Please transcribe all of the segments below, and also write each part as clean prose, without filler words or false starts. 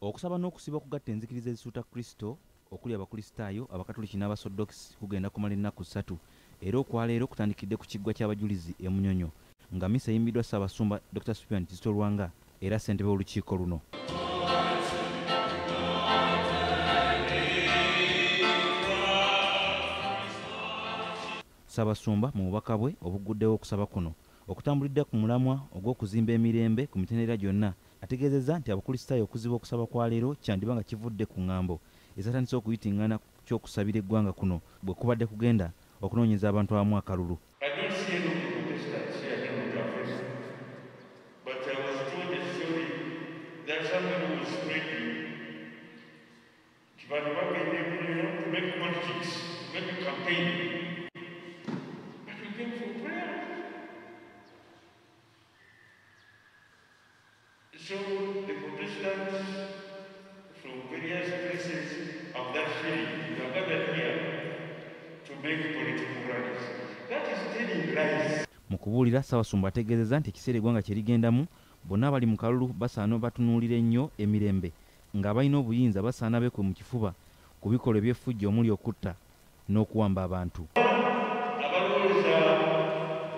Okusaba n'okusiba kugatta enzikiriza ezisuuta Kristo okuli abakristaayo abakatoliki n'abasodokisi kugenda kumala ennaku 3 era okwaleero kutandikidde ku kiggwa ky'abajulizi e Munyonyo nga misa eyimbiddwa Ssaabasumba Dr. Cyprian Kizito Lwanga era ssentebe w'olukiiko luno. Ssaabasumba mu bubaka bwe obuguddewo okusaba kuno okutambulidde ku mulamwa ogw'okuzimba emirembe ku mitendera gyonna ategeezezza nti abakristaayo okuziba okusaba kwa leero kyandiba nga kivudde ku ngambo ezatandise okuyitingana ky'okusabira eggwanga kuno bwe kubadde kugenda okunoonyeza abantu abamu akalulu. So the Protestants from various places of that city are gathered here to make political rallies. That is telling lies. Mu kubuulira Ssaabasumba ategeezezza nti ekiseera eggwanga kye ligendamu bonna abali mu kalulu basaana batunuulira ennyo emirembe ng'abalina obuyinza basaana bekwe mu kifuba ku bikolwa eby'effujjo omuli okutta n'okuwamba abantu. Abalowooza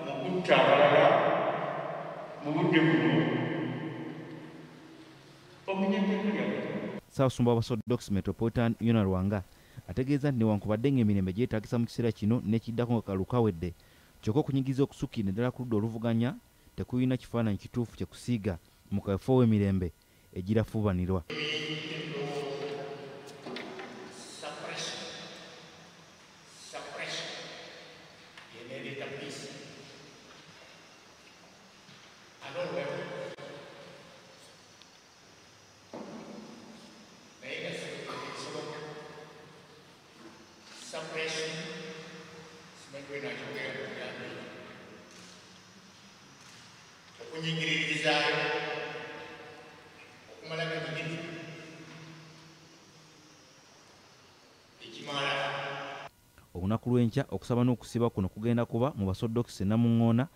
mu kutta abalala mu budde buno Ssaabasumba w'Abasodox Metropolitan Yona Lwanga ategeeza nti newankubadde ng'emirembe gyetaagisa mu kiseera kino n'ekiddako nga kalulu kawedde kyokka okunyigiza okusukkira naddala ku ludda oluvuganya tekulina kifaananyi kituufu kye kusiiga mu kafo w'emirembe egirafuubanirwa. Olunaku lw'enkya okusaba n'okusiba kuno kugenda kuba mu basodokisi Namuŋŋoona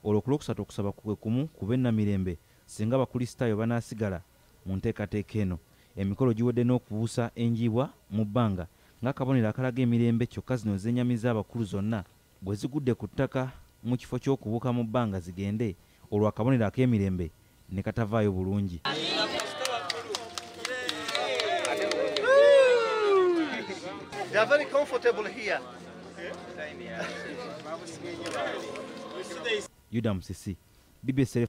olwo ku Lwokusatu okusaba kwe kumu ku b'ennamirembe singa abakristaayo banaasigala mu nteekateeka eno. Emikolo giwedde n'okubuusa enjiibwa mu bbanga ng'akabonero akalaga emirembe kyokka zino z'ennyamiza abakulu zonna bwe zigudde ku ttaka mu kifo ky'okubuuka mu bbanga zigende olwo akabonero ak'emirembe ne katavaayo bulungi. They are very comfortable here. Yuda Musisi, BBSKATI.